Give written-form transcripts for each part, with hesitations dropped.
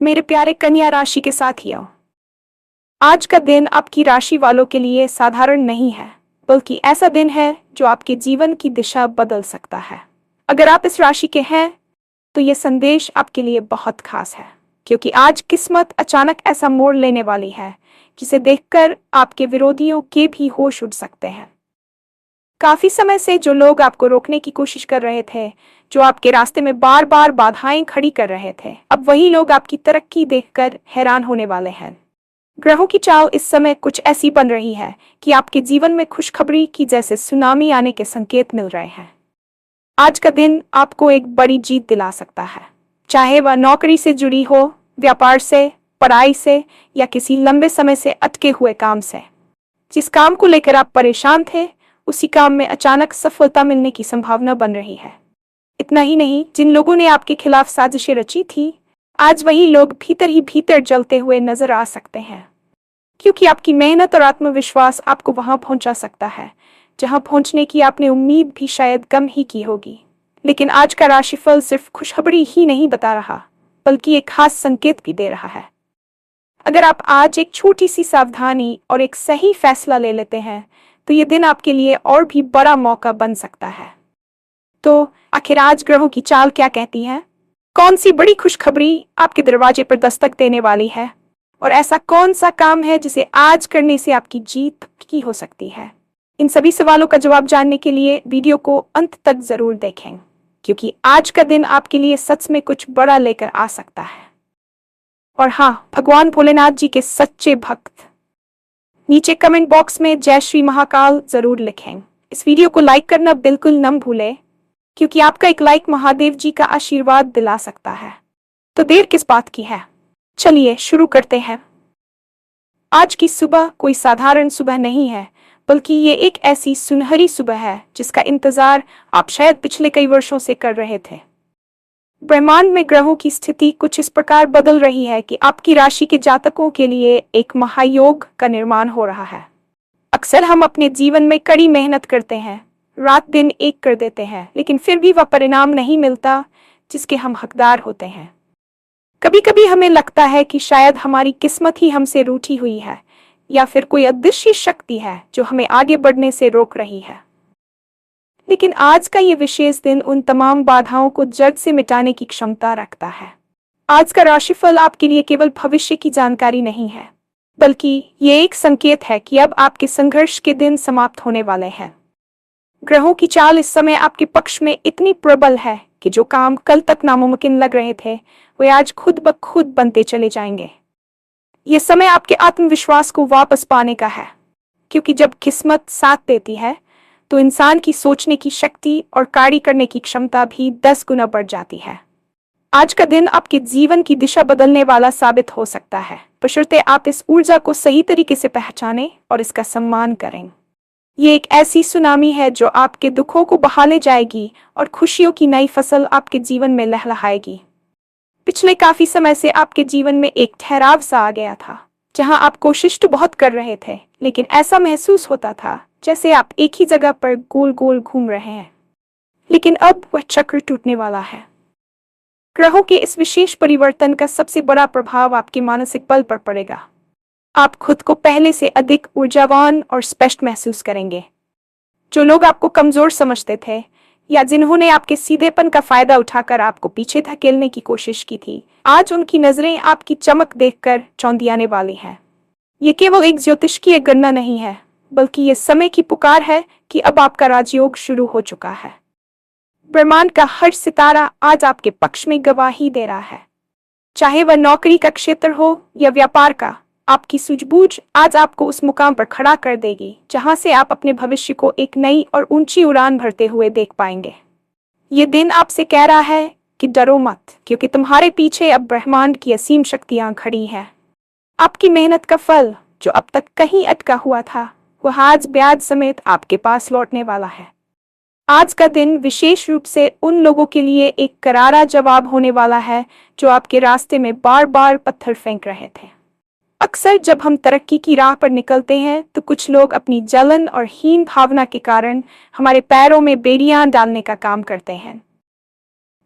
मेरे प्यारे कन्या राशि के साथियों, आज का दिन आपकी राशि वालों के लिए साधारण नहीं है, बल्कि ऐसा दिन है जो आपके जीवन की दिशा बदल सकता है। अगर आप इस राशि के हैं, तो ये संदेश आपके लिए बहुत खास है, क्योंकि आज किस्मत अचानक ऐसा मोड़ लेने वाली है जिसे देखकर आपके विरोधियों के भी होश उड़ सकते हैं। काफी समय से जो लोग आपको रोकने की कोशिश कर रहे थे, जो आपके रास्ते में बार बार बाधाएं खड़ी कर रहे थे, अब वही लोग आपकी तरक्की देखकर हैरान होने वाले हैं। ग्रहों की चाल इस समय कुछ ऐसी बन रही है कि आपके जीवन में खुशखबरी की जैसे सुनामी आने के संकेत मिल रहे हैं। आज का दिन आपको एक बड़ी जीत दिला सकता है, चाहे वह नौकरी से जुड़ी हो, व्यापार से, पढ़ाई से या किसी लंबे समय से अटके हुए काम से। जिस काम को लेकर आप परेशान थे, उसी काम में अचानक सफलता मिलने की संभावना बन रही है। इतना ही नहीं, जिन लोगों ने आपके खिलाफ साजिशें रची थी, आज वही लोग भीतर ही भीतर जलते हुए नजर आ सकते हैं, क्योंकि आपकी मेहनत और आत्मविश्वास आपको वहां पहुंचा सकता है जहां पहुंचने की आपने उम्मीद भी शायद कम ही की होगी। लेकिन आज का राशिफल सिर्फ खुशखबरी ही नहीं बता रहा, बल्कि एक खास संकेत भी दे रहा है। अगर आप आज एक छोटी सी सावधानी और एक सही फैसला ले लेते हैं, तो ये दिन आपके लिए और भी बड़ा मौका बन सकता है। तो आखिर आज ग्रहों की चाल क्या कहती है? कौन सी बड़ी खुशखबरी आपके दरवाजे पर दस्तक देने वाली है? और ऐसा कौन सा काम है जिसे आज करने से आपकी जीत की हो सकती है? इन सभी सवालों का जवाब जानने के लिए वीडियो को अंत तक जरूर देखें, क्योंकि आज का दिन आपके लिए सच में कुछ बड़ा लेकर आ सकता है। और हाँ, भगवान भोलेनाथ जी के सच्चे भक्त नीचे कमेंट बॉक्स में जय श्री महाकाल जरूर लिखें। इस वीडियो को लाइक करना बिल्कुल न भूलें, क्योंकि आपका एक लाइक महादेव जी का आशीर्वाद दिला सकता है। तो देर किस बात की है, चलिए शुरू करते हैं। आज की सुबह कोई साधारण सुबह नहीं है, बल्कि ये एक ऐसी सुनहरी सुबह है जिसका इंतजार आप शायद पिछले कई वर्षों से कर रहे थे। ब्रह्मांड में ग्रहों की स्थिति कुछ इस प्रकार बदल रही है कि आपकी राशि के जातकों के लिए एक महायोग का निर्माण हो रहा है। अक्सर हम अपने जीवन में कड़ी मेहनत करते हैं, रात दिन एक कर देते हैं, लेकिन फिर भी वह परिणाम नहीं मिलता जिसके हम हकदार होते हैं। कभी कभी हमें लगता है कि शायद हमारी किस्मत ही हमसे रूठी हुई है, या फिर कोई अदृश्य शक्ति है जो हमें आगे बढ़ने से रोक रही है। लेकिन आज का ये विशेष दिन उन तमाम बाधाओं को जड़ से मिटाने की क्षमता रखता है। आज का राशिफल आपके लिए केवल भविष्य की जानकारी नहीं है, बल्कि ये एक संकेत है कि अब आपके संघर्ष के दिन समाप्त होने वाले हैं। ग्रहों की चाल इस समय आपके पक्ष में इतनी प्रबल है कि जो काम कल तक नामुमकिन लग रहे थे, वे आज खुद ब खुद बनते चले जाएंगे। ये समय आपके आत्मविश्वास को वापस पाने का है, क्योंकि जब किस्मत साथ देती है, तो इंसान की सोचने की शक्ति और कार्य करने की क्षमता भी 10 गुना बढ़ जाती है। आज का दिन आपके जीवन की दिशा बदलने वाला साबित हो सकता है, बशर्ते आप इस ऊर्जा को सही तरीके से पहचानें और इसका सम्मान करें। ये एक ऐसी सुनामी है जो आपके दुखों को बहा ले जाएगी और खुशियों की नई फसल आपके जीवन में लहलहाएगी। पिछले काफी समय से आपके जीवन में एक ठहराव सा आ गया था, जहां आप कोशिश तो बहुत कर रहे थे, लेकिन ऐसा महसूस होता था जैसे आप एक ही जगह पर गोल गोल घूम रहे हैं। लेकिन अब वह चक्र टूटने वाला है। ग्रहों के इस विशेष परिवर्तन का सबसे बड़ा प्रभाव आपके मानसिक बल पर पड़ेगा। आप खुद को पहले से अधिक ऊर्जावान और स्पष्ट महसूस करेंगे। जो लोग आपको कमजोर समझते थे, या जिन्होंने आपके सीधेपन का फायदा उठाकर आपको पीछे धकेलने की कोशिश की थी, आज उनकी नजरें आपकी चमक देखकर चौंधियाने वाली हैं। ये केवल एक ज्योतिषीय गणना नहीं है, बल्कि ये समय की पुकार है कि अब आपका राजयोग शुरू हो चुका है। ब्रह्मांड का हर सितारा आज आपके पक्ष में गवाही दे रहा है। चाहे वह नौकरी का क्षेत्र हो या व्यापार का, आपकी सूझबूझ आज आपको उस मुकाम पर खड़ा कर देगी जहां से आप अपने भविष्य को एक नई और ऊंची उड़ान भरते हुए देख पाएंगे। ये दिन आपसे कह रहा है कि डरो मत, क्योंकि तुम्हारे पीछे अब ब्रह्मांड की असीम शक्तियां खड़ी हैं। आपकी मेहनत का फल, जो अब तक कहीं अटका हुआ था, वह आज ब्याज समेत आपके पास लौटने वाला है। आज का दिन विशेष रूप से उन लोगों के लिए एक करारा जवाब होने वाला है जो आपके रास्ते में बार बार पत्थर फेंक रहे थे। अक्सर जब हम तरक्की की राह पर निकलते हैं, तो कुछ लोग अपनी जलन और हीन भावना के कारण हमारे पैरों में बेड़ियां डालने का काम करते हैं।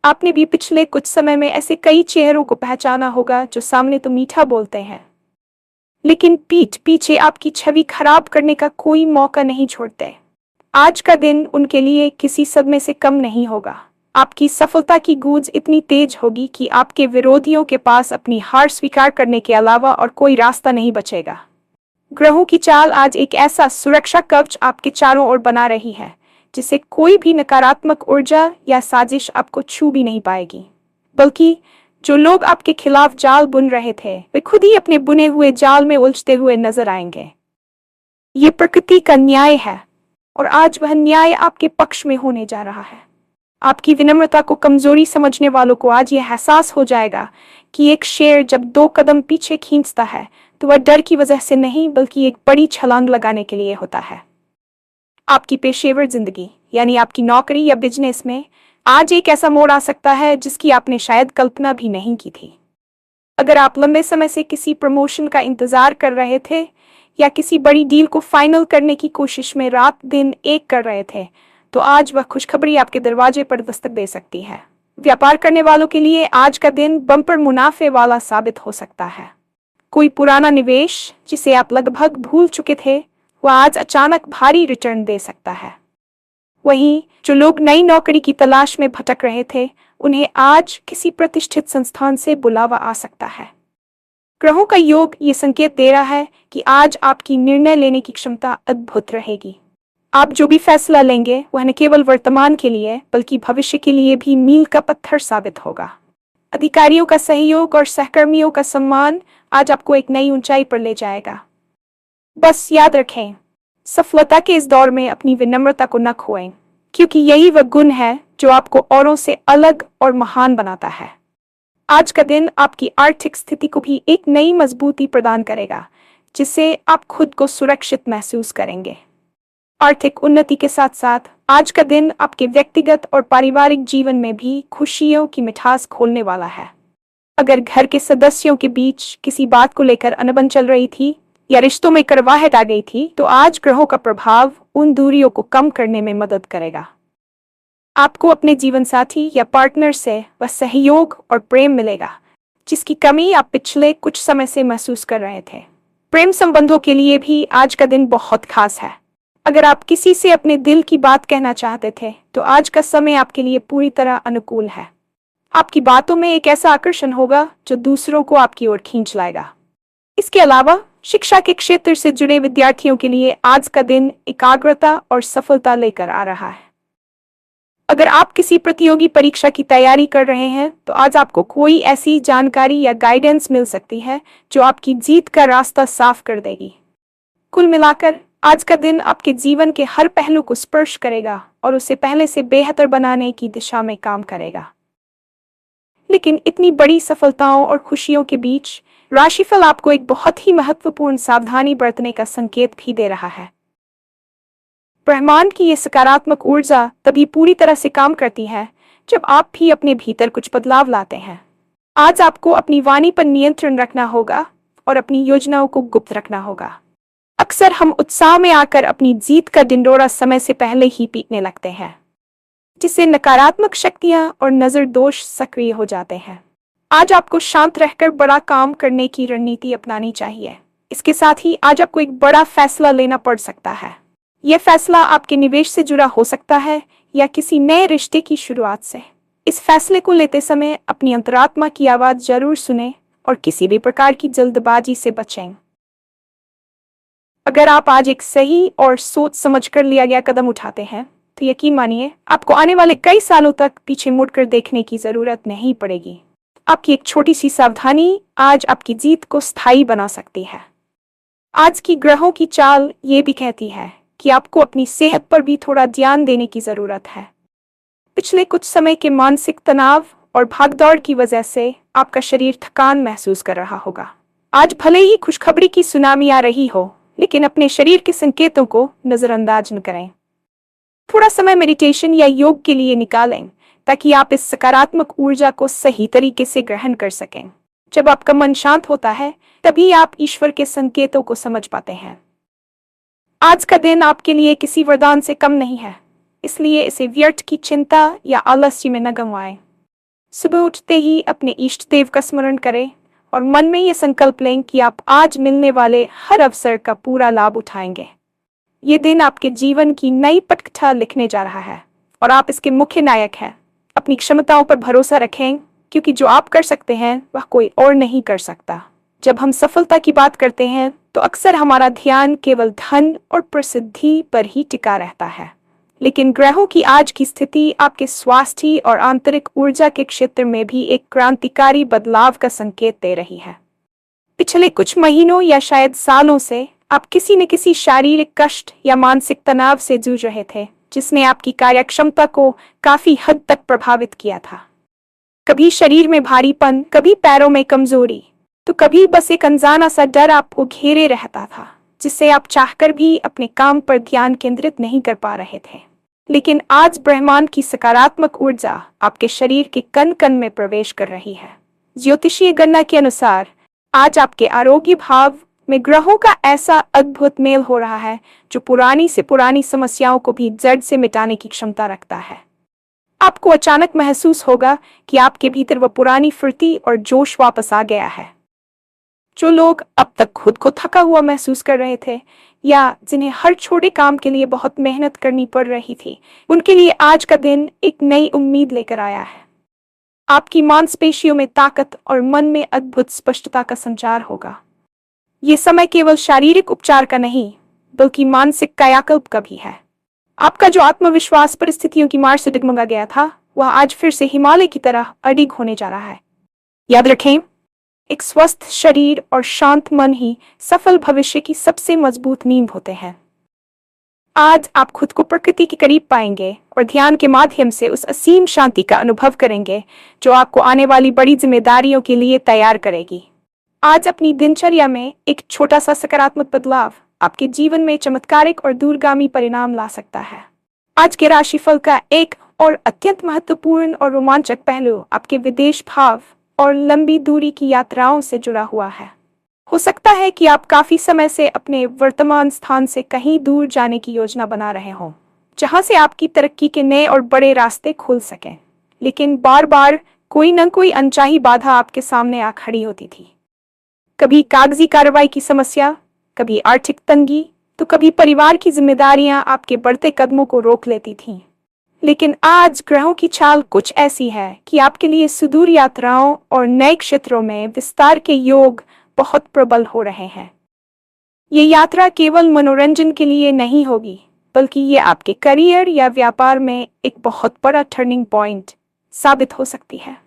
आपने भी पिछले कुछ समय में ऐसे कई चेहरों को पहचाना होगा जो सामने तो मीठा बोलते हैं, लेकिन पीठ पीछे आपकी छवि खराब करने का कोई मौका नहीं छोड़ते। आज का दिन उनके लिए किसी सदमे से कम नहीं होगा। आपकी सफलता की गूंज इतनी तेज होगी कि आपके विरोधियों के पास अपनी हार स्वीकार करने के अलावा और कोई रास्ता नहीं बचेगा। ग्रहों की चाल आज एक ऐसा सुरक्षा कवच आपके चारों ओर बना रही है जिसे कोई भी नकारात्मक ऊर्जा या साजिश आपको छू भी नहीं पाएगी, बल्कि जो लोग आपके खिलाफ जाल बुन रहे थे वे खुद ही अपने बुने हुए जाल में उलझते हुए नजर आएंगे। ये प्रकृति का न्याय है और आज वह न्याय आपके पक्ष में होने जा रहा है। आपकी विनम्रता को कमजोरी समझने वालों को आज यह एहसास हो जाएगा कि एक शेर जब 2 कदम पीछे खींचता है तो वह डर की वजह से नहीं बल्कि एक बड़ी छलांग लगाने के लिए होता है। आपकी पेशेवर जिंदगी यानी आपकी नौकरी या बिजनेस में आज एक ऐसा मोड़ आ सकता है जिसकी आपने शायद कल्पना भी नहीं की थी। अगर आप लंबे समय से किसी प्रमोशन का इंतजार कर रहे थे या किसी बड़ी डील को फाइनल करने की कोशिश में रात दिन एक कर रहे थे, तो आज वह खुशखबरी आपके दरवाजे पर दस्तक दे सकती है। व्यापार करने वालों के लिए आज का दिन बम्पर मुनाफे वाला साबित हो सकता है। कोई पुराना निवेश जिसे आप लगभग भूल चुके थे वह आज अचानक भारी रिटर्न दे सकता है। वहीं जो लोग नई नौकरी की तलाश में भटक रहे थे उन्हें आज किसी प्रतिष्ठित संस्थान से बुलावा आ सकता है। ग्रहों का योग ये संकेत दे रहा है कि आज आपकी निर्णय लेने की क्षमता अद्भुत रहेगी। आप जो भी फैसला लेंगे वह न केवल वर्तमान के लिए बल्कि भविष्य के लिए भी मील का पत्थर साबित होगा। अधिकारियों का सहयोग और सहकर्मियों का सम्मान आज आपको एक नई ऊंचाई पर ले जाएगा। बस याद रखें, सफलता के इस दौर में अपनी विनम्रता को न खोएं, क्योंकि यही वह गुण है जो आपको औरों से अलग और महान बनाता है। आज का दिन आपकी आर्थिक स्थिति को भी एक नई मजबूती प्रदान करेगा, जिससे आप खुद को सुरक्षित महसूस करेंगे। आर्थिक उन्नति के साथ साथ आज का दिन आपके व्यक्तिगत और पारिवारिक जीवन में भी खुशियों की मिठास खोलने वाला है। अगर घर के सदस्यों के बीच किसी बात को लेकर अनबन चल रही थी या रिश्तों में कड़वाहट आ गई थी, तो आज ग्रहों का प्रभाव उन दूरियों को कम करने में मदद करेगा। आपको अपने जीवन साथी या पार्टनर से वह सहयोग और प्रेम मिलेगा जिसकी कमी आप पिछले कुछ समय से महसूस कर रहे थे। प्रेम संबंधों के लिए भी आज का दिन बहुत खास है। अगर आप किसी से अपने दिल की बात कहना चाहते थे तो आज का समय आपके लिए पूरी तरह अनुकूल है। आपकी बातों में एक ऐसा आकर्षण होगा जो दूसरों को आपकी ओर खींच लाएगा। इसके अलावा शिक्षा के क्षेत्र से जुड़े विद्यार्थियों के लिए आज का दिन एकाग्रता और सफलता लेकर आ रहा है। अगर आप किसी प्रतियोगी परीक्षा की तैयारी कर रहे हैं तो आज आपको कोई ऐसी जानकारी या गाइडेंस मिल सकती है जो आपकी जीत का रास्ता साफ कर देगी। कुल मिलाकर आज का दिन आपके जीवन के हर पहलू को स्पर्श करेगा और उसे पहले से बेहतर बनाने की दिशा में काम करेगा। लेकिन इतनी बड़ी सफलताओं और खुशियों के बीच राशिफल आपको एक बहुत ही महत्वपूर्ण सावधानी बरतने का संकेत भी दे रहा है। ब्रह्मांड की यह सकारात्मक ऊर्जा तभी पूरी तरह से काम करती है जब आप भी अपने भीतर कुछ बदलाव लाते हैं। आज आपको अपनी वाणी पर नियंत्रण रखना होगा और अपनी योजनाओं को गुप्त रखना होगा। अक्सर हम उत्साह में आकर अपनी जीत का ढिंढोरा समय से पहले ही पीटने लगते हैं, जिससे नकारात्मक शक्तियां और नजर दोष सक्रिय हो जाते हैं। आज आपको शांत रहकर बड़ा काम करने की रणनीति अपनानी चाहिए। इसके साथ ही आज आपको एक बड़ा फैसला लेना पड़ सकता है। यह फैसला आपके निवेश से जुड़ा हो सकता है या किसी नए रिश्ते की शुरुआत से। इस फैसले को लेते समय अपनी अंतरात्मा की आवाज जरूर सुने और किसी भी प्रकार की जल्दबाजी से बचें। अगर आप आज एक सही और सोच समझकर लिया गया कदम उठाते हैं तो यकीन मानिए आपको आने वाले कई सालों तक पीछे मुड़कर देखने की जरूरत नहीं पड़ेगी। आपकी एक छोटी सी सावधानी आज आपकी जीत को स्थायी बना सकती है। आज की ग्रहों की चाल ये भी कहती है कि आपको अपनी सेहत पर भी थोड़ा ध्यान देने की जरूरत है। पिछले कुछ समय के मानसिक तनाव और भागदौड़ की वजह से आपका शरीर थकान महसूस कर रहा होगा। आज भले ही खुशखबरी की सुनामी आ रही हो, लेकिन अपने शरीर के संकेतों को नजरअंदाज न करें। थोड़ा समय मेडिटेशन या योग के लिए निकालें ताकि आप इस सकारात्मक ऊर्जा को सही तरीके से ग्रहण कर सकें। जब आपका मन शांत होता है तभी आप ईश्वर के संकेतों को समझ पाते हैं। आज का दिन आपके लिए किसी वरदान से कम नहीं है, इसलिए इसे व्यर्थ की चिंता या आलस्य में न गंवाएं। सुबह उठते ही अपने इष्ट देव का स्मरण करें और मन में ये संकल्प लें कि आप आज मिलने वाले हर अवसर का पूरा लाभ उठाएंगे। ये दिन आपके जीवन की नई पटकथा लिखने जा रहा है और आप इसके मुख्य नायक हैं। अपनी क्षमताओं पर भरोसा रखें, क्योंकि जो आप कर सकते हैं वह कोई और नहीं कर सकता। जब हम सफलता की बात करते हैं तो अक्सर हमारा ध्यान केवल धन और प्रसिद्धि पर ही टिका रहता है, लेकिन ग्रहों की आज की स्थिति आपके स्वास्थ्य और आंतरिक ऊर्जा के क्षेत्र में भी एक क्रांतिकारी बदलाव का संकेत दे रही है। पिछले कुछ महीनों या शायद सालों से आप किसी न किसी शारीरिक कष्ट या मानसिक तनाव से जूझ रहे थे, जिसने आपकी कार्यक्षमता को काफी हद तक प्रभावित किया था। कभी शरीर में भारीपन, कभी पैरों में कमजोरी, तो कभी बस एक अनजाना सा डर आपको घेरे रहता था, जिससे आप चाहकर भी अपने काम पर ध्यान केंद्रित नहीं कर पा रहे थे। लेकिन आज ब्रह्मांड की सकारात्मक ऊर्जा आपके शरीर के कण कण में प्रवेश कर रही है। ज्योतिषीय गणना के अनुसार आज आपके आरोग्य भाव में ग्रहों का ऐसा अद्भुत मेल हो रहा है जो पुरानी से पुरानी समस्याओं को भी जड़ से मिटाने की क्षमता रखता है। आपको अचानक महसूस होगा कि आपके भीतर वह पुरानी फुर्ती और जोश वापस आ गया है। जो लोग अब तक खुद को थका हुआ महसूस कर रहे थे या जिन्हें हर छोटे काम के लिए बहुत मेहनत करनी पड़ रही थी, उनके लिए आज का दिन एक नई उम्मीद लेकर आया है। आपकी मांसपेशियों में ताकत और मन में अद्भुत स्पष्टता का संचार होगा। ये समय केवल शारीरिक उपचार का नहीं, बल्कि मानसिक कायाकल्प का भी है। आपका जो आत्मविश्वास परिस्थितियों की मार से डगमगा गया था, वह आज फिर से हिमालय की तरह अडिग होने जा रहा है। याद रखें, एक स्वस्थ शरीर और शांत मन ही सफल भविष्य की सबसे मजबूत नींव होते हैं। आज आप खुद को प्रकृति के करीब पाएंगे और ध्यान के माध्यम से उस असीम शांति का अनुभव करेंगे जो आपको आने वाली बड़ी जिम्मेदारियों के लिए तैयार करेगी। आज अपनी दिनचर्या में एक छोटा सा सकारात्मक बदलाव आपके जीवन में चमत्कारिक और दूरगामी परिणाम ला सकता है। आज के राशिफल का एक और अत्यंत महत्वपूर्ण और रोमांचक पहलू आपके विदेश भाव और लंबी दूरी की यात्राओं से जुड़ा हुआ है। हो सकता है कि आप काफी समय से अपने वर्तमान स्थान से कहीं दूर जाने की योजना बना रहे हों, जहां से आपकी तरक्की के नए और बड़े रास्ते खुल सकें, लेकिन बार बार कोई न कोई अनचाही बाधा आपके सामने आ खड़ी होती थी। कभी कागजी कार्रवाई की समस्या, कभी आर्थिक तंगी, तो कभी परिवार की जिम्मेदारियां आपके बढ़ते कदमों को रोक लेती थीं। लेकिन आज ग्रहों की चाल कुछ ऐसी है कि आपके लिए सुदूर यात्राओं और नए क्षेत्रों में विस्तार के योग बहुत प्रबल हो रहे हैं। ये यात्रा केवल मनोरंजन के लिए नहीं होगी, बल्कि ये आपके करियर या व्यापार में एक बहुत बड़ा टर्निंग पॉइंट साबित हो सकती है।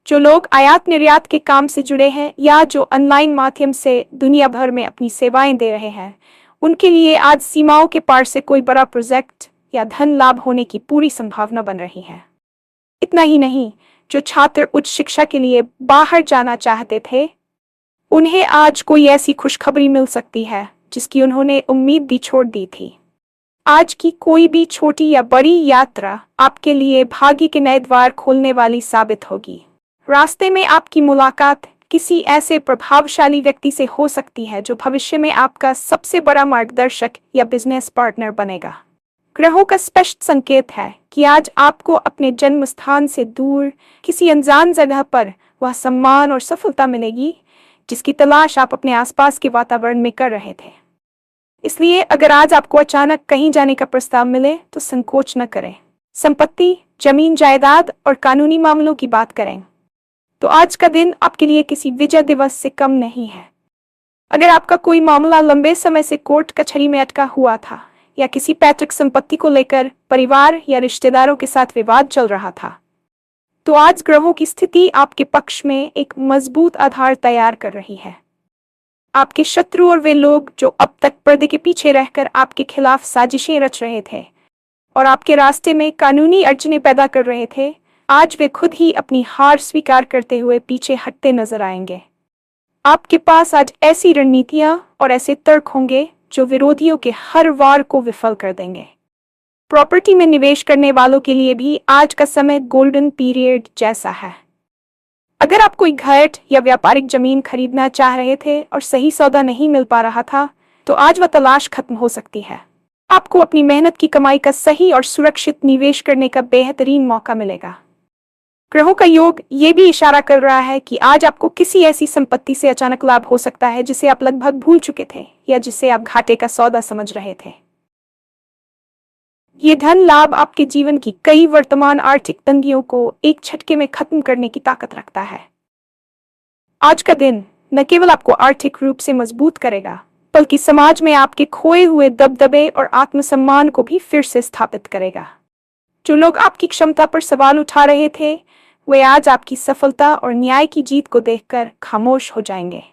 जो लोग आयात निर्यात के काम से जुड़े हैं या जो ऑनलाइन माध्यम से दुनिया भर में अपनी सेवाएं दे रहे हैं, उनके लिए आज सीमाओं के पार से कोई बड़ा प्रोजेक्ट या धन लाभ होने की पूरी संभावना बन रही है। इतना ही नहीं, जो छात्र उच्च शिक्षा के लिए बाहर जाना चाहते थे, उन्हें आज कोई ऐसी खुशखबरी मिल सकती है जिसकी उन्होंने उम्मीद भी छोड़ दी थी। आज की कोई भी छोटी या बड़ी यात्रा आपके लिए भाग्य के नए द्वार खोलने वाली साबित होगी। रास्ते में आपकी मुलाकात किसी ऐसे प्रभावशाली व्यक्ति से हो सकती है जो भविष्य में आपका सबसे बड़ा मार्गदर्शक या बिजनेस पार्टनर बनेगा। ग्रहों का स्पष्ट संकेत है कि आज आपको अपने जन्म स्थान से दूर किसी अनजान जगह पर वह सम्मान और सफलता मिलेगी जिसकी तलाश आप अपने आसपास के वातावरण में कर रहे थे। इसलिए अगर आज आपको अचानक कहीं जाने का प्रस्ताव मिले तो संकोच न करें। संपत्ति, जमीन जायदाद और कानूनी मामलों की बात करें तो आज का दिन आपके लिए किसी विजय दिवस से कम नहीं है। अगर आपका कोई मामला लंबे समय से कोर्ट कचहरी में अटका हुआ था या किसी पैतृक संपत्ति को लेकर परिवार या रिश्तेदारों के साथ विवाद चल रहा था, तो आज ग्रहों की स्थिति आपके पक्ष में एक मजबूत आधार तैयार कर रही है। आपके शत्रु और वे लोग जो अब तक पर्दे के पीछे रहकर आपके खिलाफ साजिशें रच रहे थे और आपके रास्ते में कानूनी अड़चनें पैदा कर रहे थे, आज वे खुद ही अपनी हार स्वीकार करते हुए पीछे हटते नजर आएंगे। आपके पास आज ऐसी रणनीतियां और ऐसे तर्क होंगे जो विरोधियों के हर वार को विफल कर देंगे। प्रॉपर्टी में निवेश करने वालों के लिए भी आज का समय गोल्डन पीरियड जैसा है। अगर आप कोई घर या व्यापारिक जमीन खरीदना चाह रहे थे और सही सौदा नहीं मिल पा रहा था, तो आज वह तलाश खत्म हो सकती है। आपको अपनी मेहनत की कमाई का सही और सुरक्षित निवेश करने का बेहतरीन मौका मिलेगा। ग्रहों का योग ये भी इशारा कर रहा है कि आज आपको किसी ऐसी संपत्ति से अचानक लाभ हो सकता है जिसे आप लगभग भूल चुके थे या जिसे आप घाटे का सौदा समझ रहे थे। ये धन लाभ आपके जीवन की कई वर्तमान आर्थिक तंगियों को एक झटके में खत्म करने की ताकत रखता है। आज का दिन न केवल आपको आर्थिक रूप से मजबूत करेगा, बल्कि समाज में आपके खोए हुए दबदबे और आत्मसम्मान को भी फिर से स्थापित करेगा। जो लोग आपकी क्षमता पर सवाल उठा रहे थे, वे आज आपकी सफलता और न्याय की जीत को देखकर खामोश हो जाएंगे।